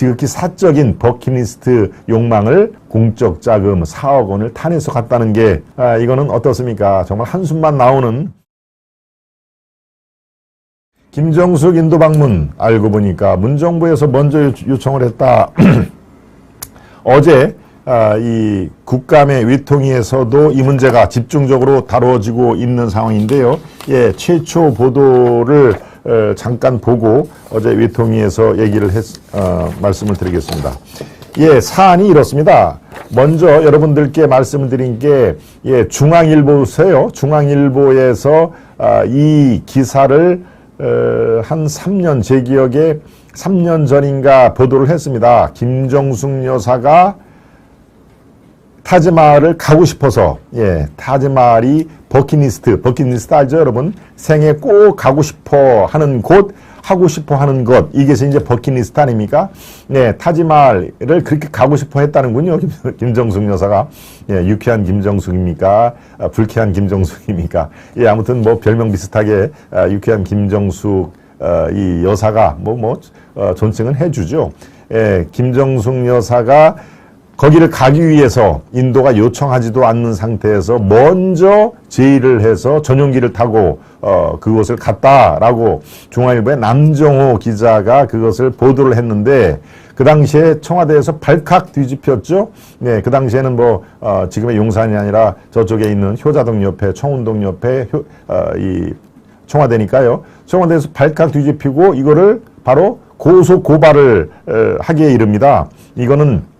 지극히 사적인 버킷리스트 욕망을 공적 자금 4억 원을 탄해서 갔다는 게 이거는 어떻습니까? 정말 한숨만 나오는. 김정숙 인도 방문 알고 보니까 문정부에서 먼저 요청을 했다. 어제 이 국감의 외통위에서도 이 문제가 집중적으로 다뤄지고 있는 상황인데요. 예, 최초 보도를 잠깐 보고 어제 외통위에서 얘기를 말씀을 드리겠습니다. 예, 사안이 이렇습니다. 먼저 여러분들께 말씀을 드린 게, 예, 중앙일보세요. 중앙일보에서 이 기사를 한 3년, 제 기억에 3년 전인가 보도를 했습니다. 김정숙 여사가 타지마할을 가고 싶어서, 예, 타지마할이 버킷리스트 알죠, 여러분? 생에 꼭 가고 싶어 하는 곳, 하고 싶어 하는 것, 이게 이제 버킷리스트 아닙니까? 네, 타지마할을 그렇게 가고 싶어 했다는군요, 김정숙 여사가. 예, 유쾌한 김정숙입니까? 불쾌한 김정숙입니까? 예, 아무튼 뭐 별명 비슷하게, 유쾌한 김정숙, 이 여사가 존칭은 해주죠. 예, 김정숙 여사가 거기를 가기 위해서 인도가 요청하지도 않는 상태에서 먼저 제의를 해서 전용기를 타고 그곳을 갔다라고 중앙일보의 남정호 기자가 그것을 보도를 했는데, 그 당시에 청와대에서 발칵 뒤집혔죠. 네, 그 당시에는 지금의 용산이 아니라 저쪽에 있는 효자동 옆에, 청운동 옆에 이 청와대니까요. 청와대에서 발칵 뒤집히고 이거를 바로 고소 고발을 하기에 이릅니다. 이거는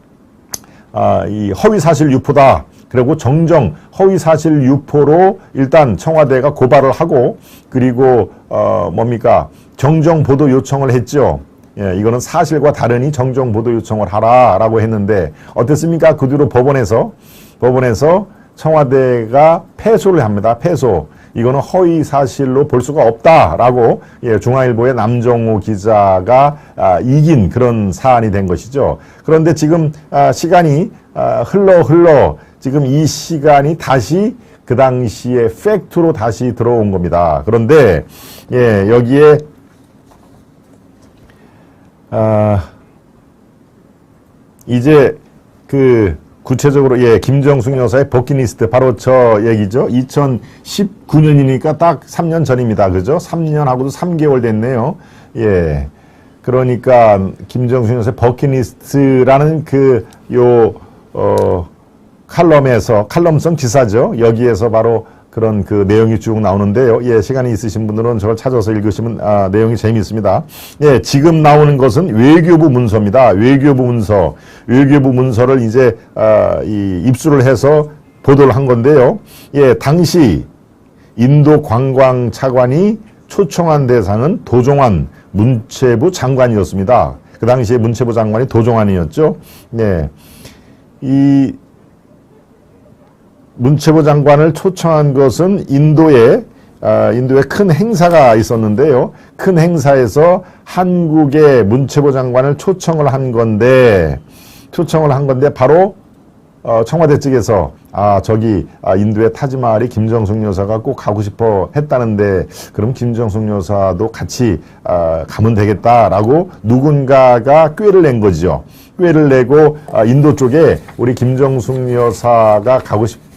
이 허위사실 유포다. 그리고 정정 허위사실 유포로 일단 청와대가 고발을 하고, 그리고 정정 보도 요청을 했죠. 예, 이거는 사실과 다르니 정정 보도 요청을 하라라고 했는데 어땠습니까? 그 뒤로 법원에서 청와대가 패소를 합니다. 패소. 이거는 허위 사실로 볼 수가 없다라고, 예, 중앙일보의 남정호 기자가 이긴 그런 사안이 된 것이죠. 그런데 지금 시간이 흘러 지금 이 시간이 다시 그 당시의 팩트로 다시 들어온 겁니다. 그런데 예, 여기에 이제 구체적으로, 예, 김정숙 여사의 버킷리스트, 바로 저 얘기죠. 2019년이니까 딱 3년 전입니다. 그죠? 3년하고도 3개월 됐네요. 예. 그러니까, 김정숙 여사의 버킷리스트라는 칼럼성 기사죠. 여기에서 바로 그런 내용이 쭉 나오는데요. 예, 시간이 있으신 분들은 저걸 찾아서 읽으시면 내용이 재미있습니다. 예, 지금 나오는 것은 외교부 문서입니다. 외교부 문서를 이제 입수를 해서 보도를 한 건데요. 예, 당시 인도 관광차관이 초청한 대상은 도종환 문체부 장관이었습니다. 그 당시에 문체부 장관이 도종환이었죠. 예, 이 문체부 장관을 초청한 것은 인도에 큰 행사가 있었는데요. 큰 행사에서 한국의 문체부 장관을 초청을 한 건데 바로 청와대 측에서 인도의 타지마할이 김정숙 여사가 꼭 가고 싶어 했다는데, 그럼 김정숙 여사도 같이 가면 되겠다라고 누군가가 꾀를 낸 거죠. 꾀를 내고 인도 쪽에 우리 김정숙 여사가 가고 싶어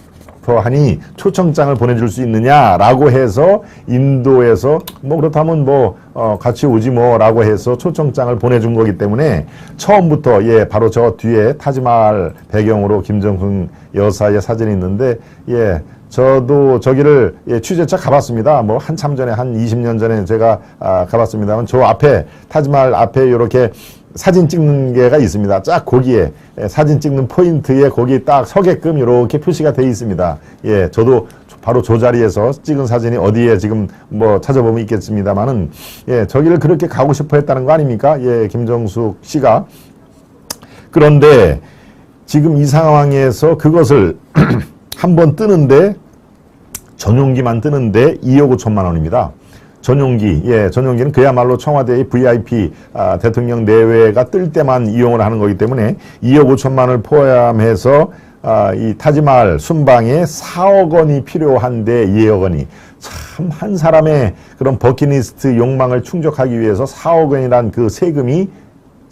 하니 초청장을 보내줄 수 있느냐라고 해서 인도에서 그렇다면 같이 오지 라고 해서 초청장을 보내준 거기 때문에 처음부터, 예, 바로 저 뒤에 타지마할 배경으로 김정숙 여사의 사진이 있는데, 예, 저도 저기를, 예, 취재차 가봤습니다. 한참 전에, 한 20년 전에 제가 가봤습니다만, 저 앞에, 타지마할 앞에 이렇게 사진 찍는 게가 있습니다. 쫙 거기에, 사진 찍는 포인트에 거기 딱 서게끔 이렇게 표시가 되어 있습니다. 예, 저도 바로 저 자리에서 찍은 사진이 어디에 지금 찾아보면 있겠습니다만은, 예, 저기를 그렇게 가고 싶어 했다는 거 아닙니까? 예, 김정숙 씨가. 그런데 지금 이 상황에서 그것을 한번 뜨는데, 전용기만 뜨는데 2억 5천만 원입니다. 전용기, 예, 전용기는 그야말로 청와대의 VIP, 대통령 내외가 뜰 때만 이용을 하는 거기 때문에 2억 5천만 원을 포함해서 이 타지마할 순방에 4억 원이 필요한데 2억 원이. 참, 한 사람의 그런 버킷리스트 욕망을 충족하기 위해서 4억 원이란 그 세금이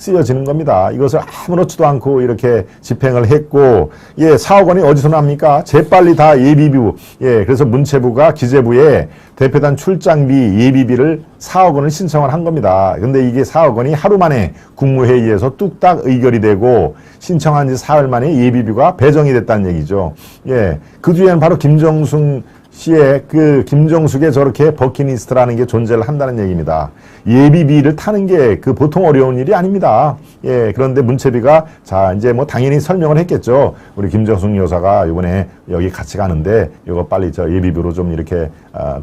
쓰여지는 겁니다. 이것을 아무렇지도 않고 이렇게 집행을 했고, 예, 4억 원이 어디서 납니까? 재빨리 다 예비비, 예, 그래서 문체부가 기재부에 대표단 출장비 예비비를 4억 원을 신청을 한 겁니다. 근데 이게 4억 원이 하루 만에 국무회의에서 뚝딱 의결이 되고 신청한 지 사흘 만에 예비비가 배정이 됐다는 얘기죠. 예, 그 뒤에는 바로 김정숙 씨의 그 김정숙의 저렇게 버킷리스트라는 게 존재를 한다는 얘기입니다. 예비비를 타는 게 그 보통 어려운 일이 아닙니다. 예, 그런데 문체비가 자 이제 뭐 당연히 설명을 했겠죠. 우리 김정숙 여사가 이번에 여기 같이 가는데 이거 빨리 저 예비비로 좀 이렇게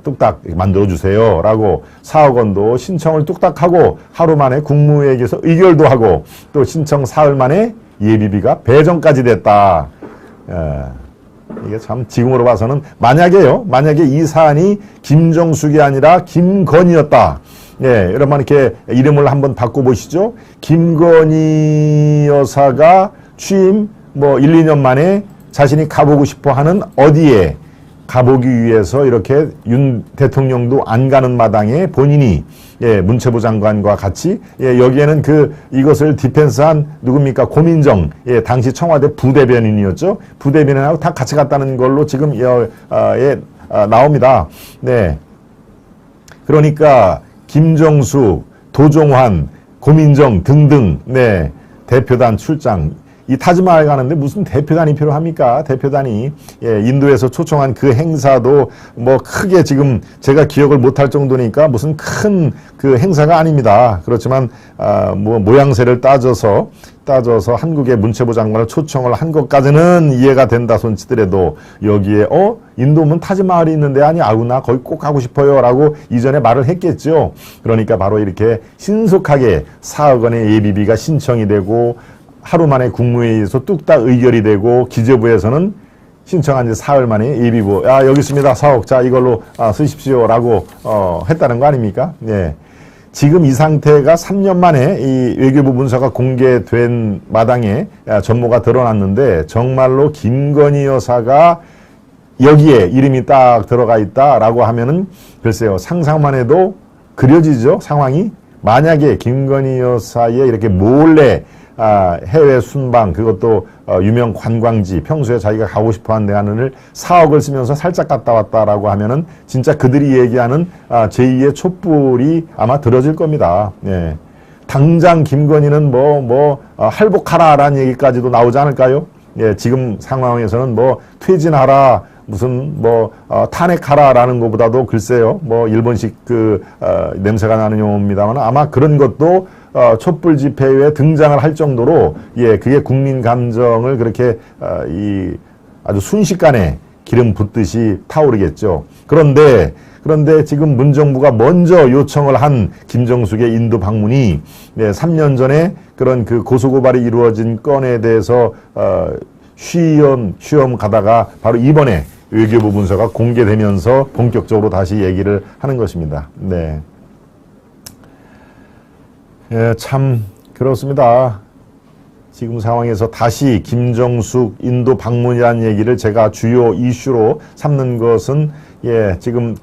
뚝딱 만들어 주세요라고 4억 원도 신청을 뚝딱 하고 하루 만에 국무회의에서 의결도 하고 또 신청 사흘 만에 예비비가 배정까지 됐다. 이게 참 지금으로 봐서는 만약에 이 사안이 김정숙이 아니라 김건희였다. 예, 여러분 이렇게 이름을 한번 바꿔보시죠. 김건희 여사가 취임 뭐 1, 2년 만에 자신이 가보고 싶어 하는 어디에 가보기 위해서 이렇게 윤 대통령도 안 가는 마당에 본인이 예, 문체부 장관과 같이 예, 여기에는 이것을 디펜스한 누굽니까? 고민정 예, 당시 청와대 부대변인이었죠. 부대변인하고 다 같이 갔다는 걸로 지금 나옵니다. 네. 그러니까 김정숙, 도종환, 고민정 등등 네, 대표단 출장 이 타지마을 가는데 무슨 대표단이 필요합니까? 대표단이 예, 인도에서 초청한 그 행사도 뭐 크게 지금 제가 기억을 못할 정도니까 무슨 큰 그 행사가 아닙니다. 그렇지만 뭐 모양새를 따져서 한국의 문체부 장관을 초청을 한 것까지는 이해가 된다 손치더라도 여기에 인도면 타지마을이 있는데 아니 나 거기 꼭 가고 싶어요라고 이전에 말을 했겠죠. 그러니까 바로 이렇게 신속하게 4억 원의 예비비가 신청이 되고 하루 만에 국무회의에서 뚝딱 의결이 되고 기재부에서는 신청한 지 사흘 만에 예비부 여기 있습니다. 4억 자 이걸로 쓰십시오라고 했다는 거 아닙니까? 예. 지금 이 상태가 3년 만에 이 외교부 문서가 공개된 마당에 전모가 드러났는데 정말로 김건희 여사가 여기에 이름이 딱 들어가 있다라고 하면은 글쎄요 상상만 해도 그려지죠 상황이. 만약에 김건희 여사의 이렇게 몰래 해외 순방 그것도 유명 관광지 평소에 자기가 가고 싶어하는 데를 4억을 쓰면서 살짝 갔다 왔다라고 하면은 진짜 그들이 얘기하는 제2의 촛불이 아마 들어질 겁니다. 예. 당장 김건희는 할복하라라는 얘기까지도 나오지 않을까요? 예, 지금 상황에서는 퇴진하라 무슨 탄핵하라라는 것보다도 글쎄요 일본식 냄새가 나는 용어입니다만 아마 그런 것도 촛불 집회에 등장을 할 정도로 예 그게 국민 감정을 그렇게 아주 순식간에 기름 붓듯이 타오르겠죠. 그런데 지금 문정부가 먼저 요청을 한 김정숙의 인도 방문이 3년 전에 그런 고소고발이 이루어진 건에 대해서 쉬엄 가다가 바로 이번에 외교부 문서가 공개되면서 본격적으로 다시 얘기를 하는 것입니다. 네. 예, 참 그렇습니다. 지금 상황에서 다시 김정숙 인도 방문이라는 얘기를 제가 주요 이슈로 삼는 것은 예, 지금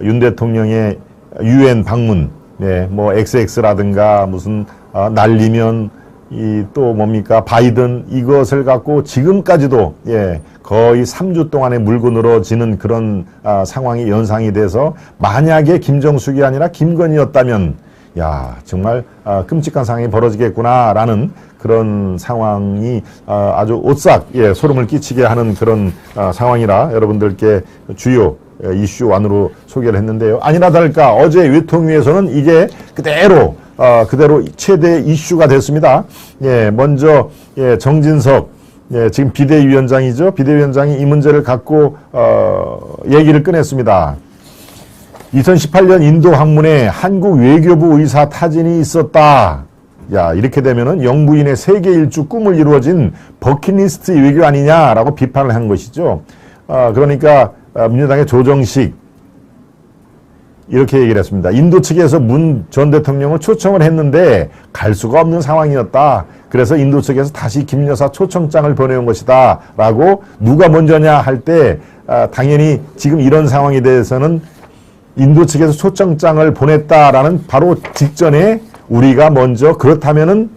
윤 대통령의 UN 방문, 예, XX라든가 무슨 날리면 또 뭡니까 바이든 이것을 갖고 지금까지도 예, 거의 3주 동안에 물고 늘어지는 그런 상황이 연상이 돼서 만약에 김정숙이 아니라 김건희였다면 야 정말 끔찍한 상황이 벌어지겠구나라는 그런 상황이 아주 오싹 예, 소름을 끼치게 하는 그런 상황이라 여러분들께 주요 이슈 안으로 소개를 했는데요. 아니나 다를까 어제 외통위에서는 이게 그대로 최대 이슈가 됐습니다. 예, 먼저 예, 정진석 예, 지금 비대위원장이죠. 비대위원장이 이 문제를 갖고 얘기를 꺼냈습니다. 2018년 인도 방문에 한국 외교부 의사 타진이 있었다. 야, 이렇게 되면은 영부인의 세계 일주 꿈을 이루어진 버킷리스트 외교 아니냐라고 비판을 한 것이죠. 그러니까 민주당의 조정식 이렇게 얘기를 했습니다. 인도 측에서 문 전 대통령을 초청을 했는데 갈 수가 없는 상황이었다. 그래서 인도 측에서 다시 김 여사 초청장을 보내온 것이다. 라고 누가 먼저냐 할 때 당연히 지금 이런 상황에 대해서는 인도 측에서 초청장을 보냈다라는 바로 직전에 우리가 먼저 그렇다면은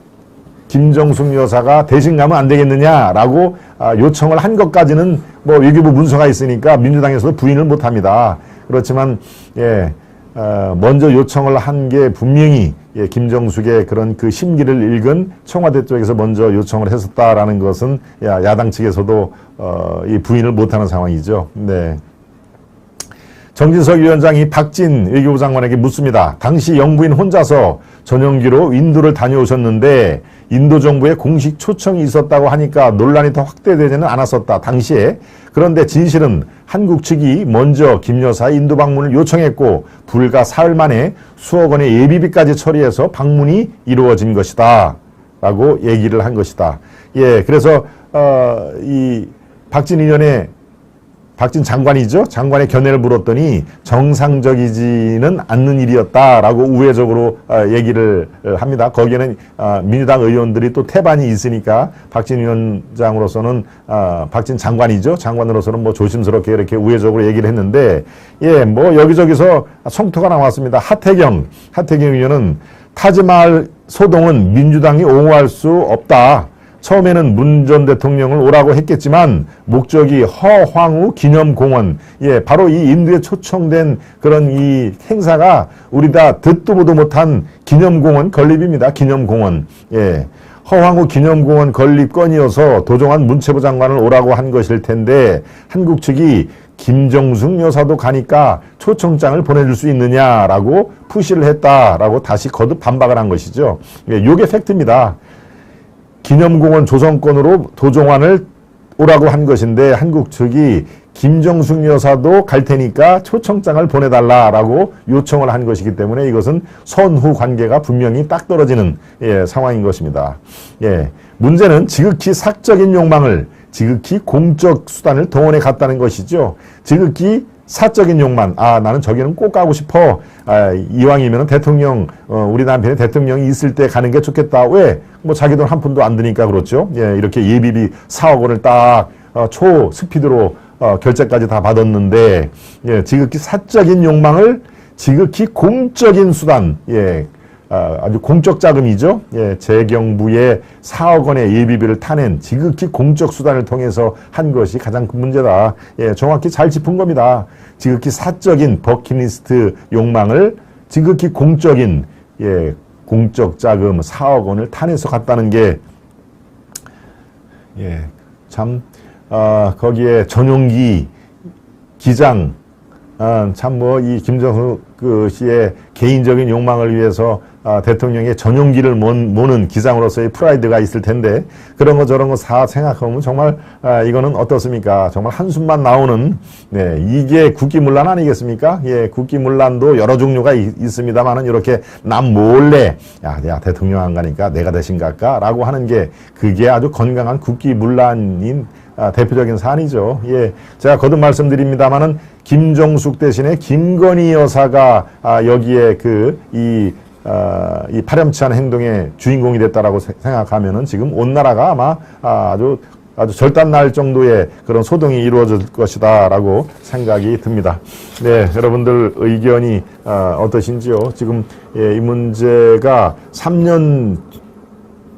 김정숙 여사가 대신 가면 안 되겠느냐라고 요청을 한 것까지는 뭐 외교부 문서가 있으니까 민주당에서도 부인을 못합니다. 그렇지만 먼저 요청을 한 게 분명히 김정숙의 그런 그 심기를 읽은 청와대 쪽에서 먼저 요청을 했었다라는 것은 야당 측에서도 이 부인을 못하는 상황이죠. 네. 정진석 위원장이 박진 외교부 장관에게 묻습니다. 당시 영부인 혼자서 전용기로 인도를 다녀오셨는데 인도 정부의 공식 초청이 있었다고 하니까 논란이 더 확대되지는 않았었다. 당시에. 그런데 진실은 한국 측이 먼저 김 여사의 인도 방문을 요청했고 불과 사흘 만에 수억 원의 예비비까지 처리해서 방문이 이루어진 것이다. 라고 얘기를 한 것이다. 그래서 이 박진 의원의 박진 장관이죠. 장관의 견해를 물었더니 정상적이지는 않는 일이었다라고 우회적으로 얘기를 합니다. 거기에는 민주당 의원들이 또 태반이 있으니까 박진 위원장으로서는 박진 장관이죠. 장관으로서는 뭐 조심스럽게 이렇게 우회적으로 얘기를 했는데 뭐 여기저기서 성토가 나왔습니다. 하태경 의원은 타지마할 소동은 민주당이 옹호할 수 없다. 처음에는 문 전 대통령을 오라고 했겠지만 목적이 허황우 기념공원, 바로 이 인도에 초청된 그런 이 행사가 우리 다 듣도 보도 못한 기념공원 건립입니다. 기념공원. 허황우 기념공원 건립 건이어서 도종환 문체부 장관을 오라고 한 것일 텐데 한국 측이 김정숙 여사도 가니까 초청장을 보내줄 수 있느냐라고 푸시를 했다라고 다시 거듭 반박을 한 것이죠. 이게 팩트입니다. 기념공원 조성권으로 도종환을 오라고 한 것인데 한국 측이 김정숙 여사도 갈 테니까 초청장을 보내달라라고 요청을 한 것이기 때문에 이것은 선후 관계가 분명히 딱 떨어지는 상황인 것입니다. 문제는 지극히 사적인 욕망을 지극히 공적 수단을 동원해 갔다는 것이죠. 지극히 사적인 욕망. 나는 저기는 꼭 가고 싶어. 이왕이면 대통령, 우리 남편이 대통령이 있을 때 가는 게 좋겠다. 왜? 뭐 자기 돈 한 푼도 안 드니까 그렇죠. 이렇게 예비비 4억 원을 딱 초스피드로 결제까지 다 받았는데, 지극히 사적인 욕망을 지극히 공적인 수단, 아주 공적 자금이죠. 재경부의 4억 원의 예비비를 타낸 지극히 공적 수단을 통해서 한 것이 가장 큰 문제다. 정확히 잘 짚은 겁니다. 지극히 사적인 버킷리스트 욕망을 지극히 공적인 공적 자금 4억 원을 타내서 갔다는 게 참 거기에 전용기 기장 참 뭐 이 김정숙 씨의 개인적인 욕망을 위해서 대통령의 전용기를 모는 기장으로서의 프라이드가 있을 텐데 그런 거 저런 거 다 생각하면 정말 이거는 어떻습니까? 정말 한숨만 나오는 이게 국기문란 아니겠습니까? 국기문란도 여러 종류가 있습니다만은 이렇게 남 몰래 야 대통령 안 가니까 내가 대신 갈까? 라고 하는 게 그게 아주 건강한 국기문란인 대표적인 사안이죠. 제가 거듭 말씀드립니다만은 김정숙 대신에 김건희 여사가 여기에 이 파렴치한 행동의 주인공이 됐다라고 생각하면은 지금 온 나라가 아마 아주 절단 날 정도의 그런 소동이 이루어질 것이다라고 생각이 듭니다. 여러분들 의견이 어떠신지요? 지금 이 문제가 3년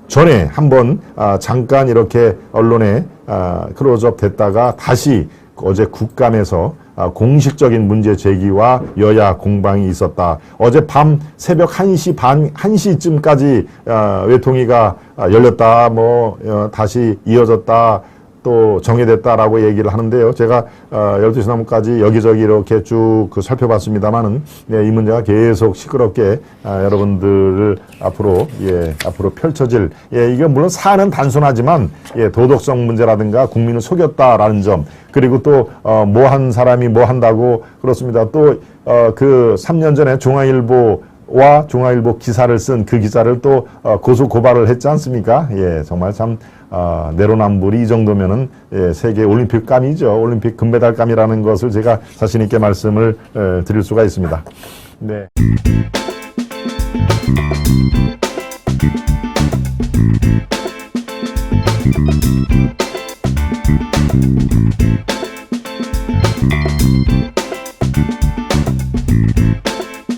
전에 한번 잠깐 이렇게 언론에 클로즈업 됐다가 다시 어제 국감에서 공식적인 문제 제기와 여야 공방이 있었다. 어젯밤 새벽 1시 반, 1시쯤까지 외통위가 열렸다. 다시 이어졌다. 또 정해됐다라고 얘기를 하는데요. 제가 12시 넘어까지 여기저기 이렇게 쭉 살펴봤습니다만은 이 문제가 계속 시끄럽게 여러분들을 앞으로 펼쳐질 이게 물론 사안은 단순하지만 도덕성 문제라든가 국민을 속였다라는 점 그리고 또 뭐 한 사람이 뭐 한다고 그렇습니다. 또 그 3년 전에 중앙일보와 중앙일보 기사를 쓴 그 기자를 또 고소 고발을 했지 않습니까? 정말 참 내로남불이 이 정도면은 세계 올림픽감이죠. 올림픽 금메달감이라는 것을 제가 자신 있게 말씀을 드릴 수가 있습니다.